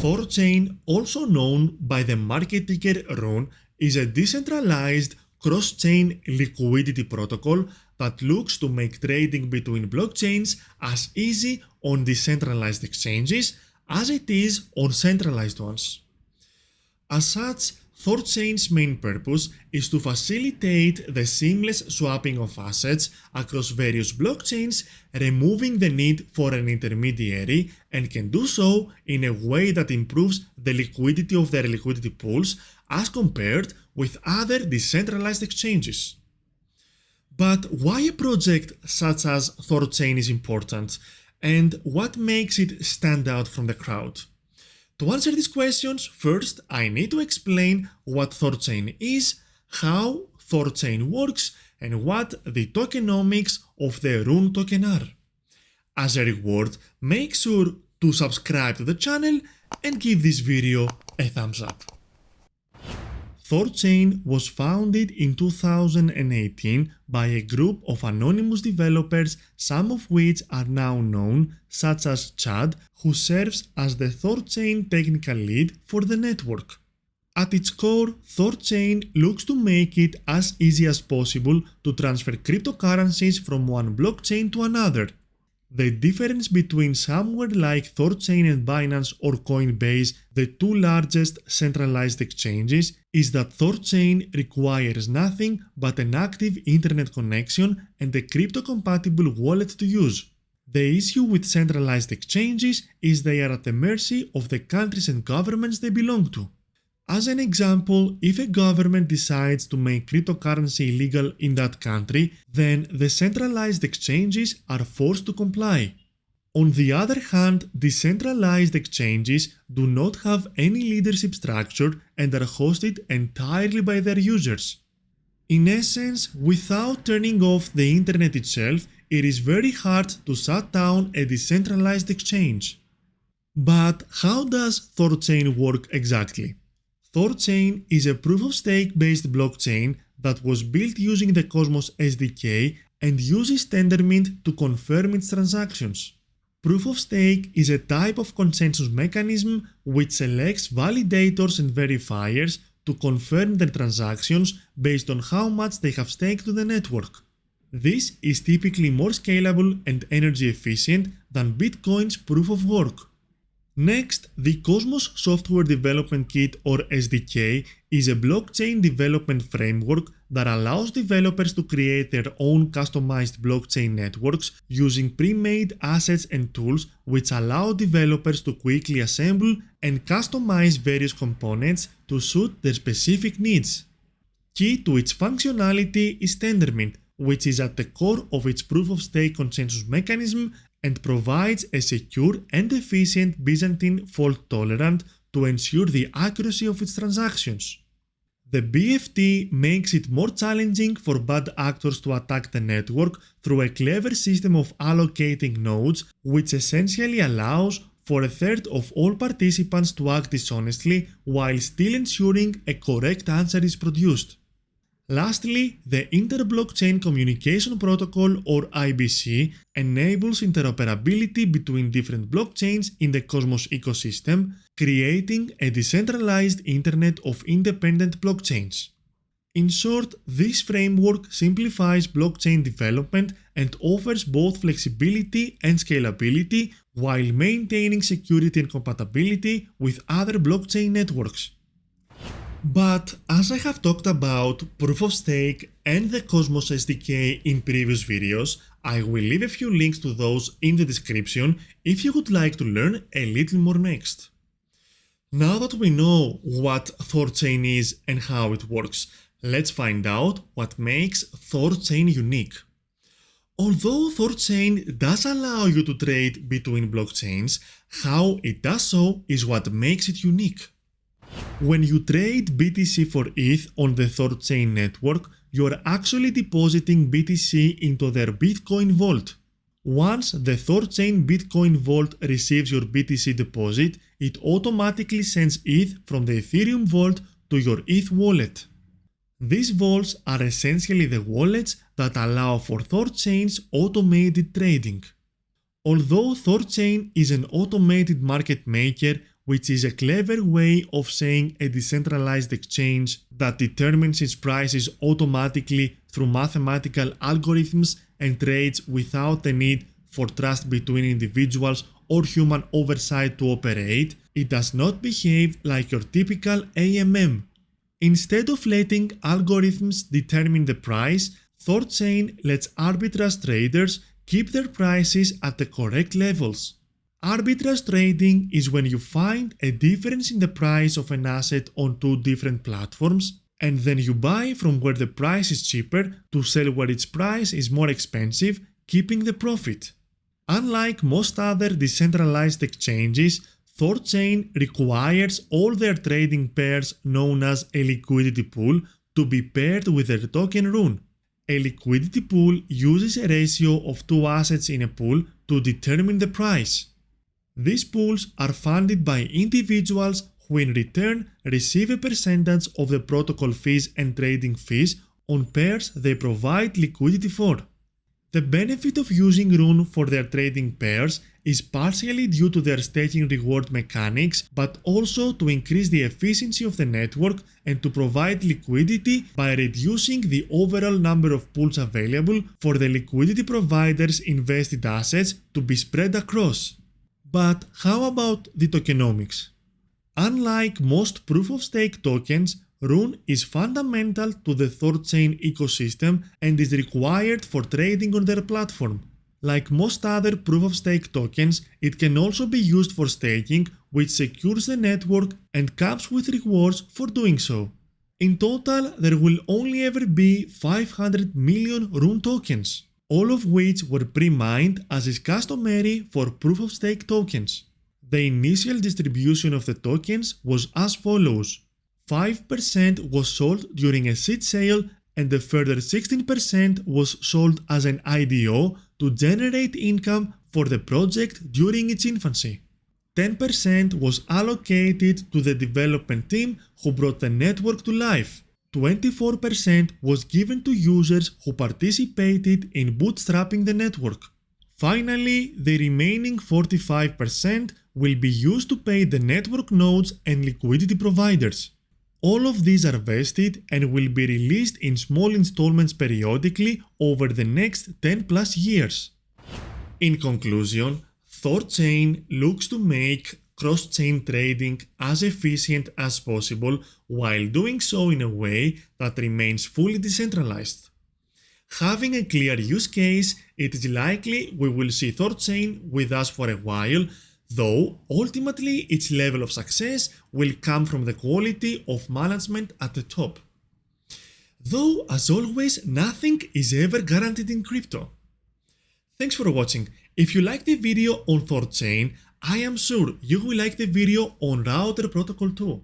Thorchain, also known by the market ticker RUN, is a decentralized cross-chain liquidity protocol that looks to make trading between blockchains as easy on decentralized exchanges as it is on centralized ones. As such, Thorchain's main purpose is to facilitate the seamless swapping of assets across various blockchains, removing the need for an intermediary, and can do so in a way that improves the liquidity of their liquidity pools as compared with other decentralized exchanges. But why a project such as Thorchain is important, and what makes it stand out from the crowd? To answer these questions, first I need to explain what Thorchain is, how Thorchain works, and what the tokenomics of the RUN token are. As a reward, make sure to subscribe to the channel and give this video a thumbs up. Thorchain was founded in 2018 by a group of anonymous developers, some of which are now known, such as Chad, who serves as the Thorchain technical lead for the network. At its core, Thorchain looks to make it as easy as possible to transfer cryptocurrencies from one blockchain to another. The difference between somewhere like Thorchain and Binance or Coinbase, the two largest centralized exchanges, is that Thorchain requires nothing but an active internet connection and a crypto-compatible wallet to use. The issue with centralized exchanges is they are at the mercy of the countries and governments they belong to. As an example, if a government decides to make cryptocurrency illegal in that country, then the centralized exchanges are forced to comply. On the other hand, decentralized exchanges do not have any leadership structure and are hosted entirely by their users. In essence, without turning off the internet itself, it is very hard to shut down a decentralized exchange. But how does Thorchain work exactly? Thorchain is a proof-of-stake based blockchain that was built using the Cosmos SDK and uses Tendermint to confirm its transactions. Proof-of-stake is a type of consensus mechanism which selects validators and verifiers to confirm their transactions based on how much they have staked to the network. This is typically more scalable and energy efficient than Bitcoin's proof of work. Next, the Cosmos Software Development Kit or SDK is a blockchain development framework that allows developers to create their own customized blockchain networks using pre-made assets and tools which allow developers to quickly assemble and customize various components to suit their specific needs. Key to its functionality is Tendermint, which is at the core of its proof-of-stake consensus mechanism and provides a secure and efficient Byzantine fault tolerant to ensure the accuracy of its transactions. The BFT makes it more challenging for bad actors to attack the network through a clever system of allocating nodes, which essentially allows for a third of all participants to act dishonestly while still ensuring a correct answer is produced. Lastly, the Inter-Blockchain Communication Protocol or IBC enables interoperability between different blockchains in the Cosmos ecosystem, creating a decentralized internet of independent blockchains. In short, this framework simplifies blockchain development and offers both flexibility and scalability while maintaining security and compatibility with other blockchain networks. But as I have talked about Proof of Stake and the Cosmos SDK in previous videos, I will leave a few links to those in the description if you would like to learn a little more next. Now that we know what Thorchain is and how it works, let's find out what makes Thorchain unique. Although Thorchain does allow you to trade between blockchains, how it does so is what makes it unique. When you trade BTC for ETH on the Thorchain network, you're actually depositing BTC into their Bitcoin vault. Once the Thorchain Bitcoin vault receives your BTC deposit, it automatically sends ETH from the Ethereum vault to your ETH wallet. These vaults are essentially the wallets that allow for Thorchain's automated trading. Although Thorchain is an automated market maker which is a clever way of saying a decentralized exchange that determines its prices automatically through mathematical algorithms and trades without the need for trust between individuals or human oversight to operate. It does not behave like your typical AMM. Instead of letting algorithms determine the price, ThorChain lets arbitrage traders keep their prices at the correct levels. Arbitrage trading is when you find a difference in the price of an asset on two different platforms, and then you buy from where the price is cheaper to sell where its price is more expensive, keeping the profit. Unlike most other decentralized exchanges, ThorChain requires all their trading pairs known as a liquidity pool to be paired with their token rune. A liquidity pool uses a ratio of two assets in a pool to determine the price. These pools are funded by individuals who in return receive a percentage of the protocol fees and trading fees on pairs they provide liquidity for. The benefit of using Rune for their trading pairs is partially due to their staking reward mechanics, but also to increase the efficiency of the network and to provide liquidity by reducing the overall number of pools available for the liquidity provider's invested assets to be spread across. But how about the tokenomics? Unlike most proof-of-stake tokens, Rune is fundamental to the ThorChain ecosystem and is required for trading on their platform. Like most other proof-of-stake tokens, it can also be used for staking, which secures the network and comes with rewards for doing so. In total, there will only ever be 500 million Rune tokens, all of which were pre-mined as is customary for proof-of-stake tokens. The initial distribution of the tokens was as follows. 5% was sold during a seed sale and a further 16% was sold as an IDO to generate income for the project during its infancy. 10% was allocated to the development team who brought the network to life. 24% was given to users who participated in bootstrapping the network. Finally, the remaining 45% will be used to pay the network nodes and liquidity providers. All of these are vested and will be released in small installments periodically over the next 10 plus years. In conclusion, ThorChain looks to make cross-chain trading as efficient as possible while doing so in a way that remains fully decentralized. Having a clear use case, it is likely we will see ThorChain with us for a while, though ultimately its level of success will come from the quality of management at the top. Though, as always, nothing is ever guaranteed in crypto. Thanks for watching. If you liked the video on ThorChain, I am sure you will like the video on Router Protocol too.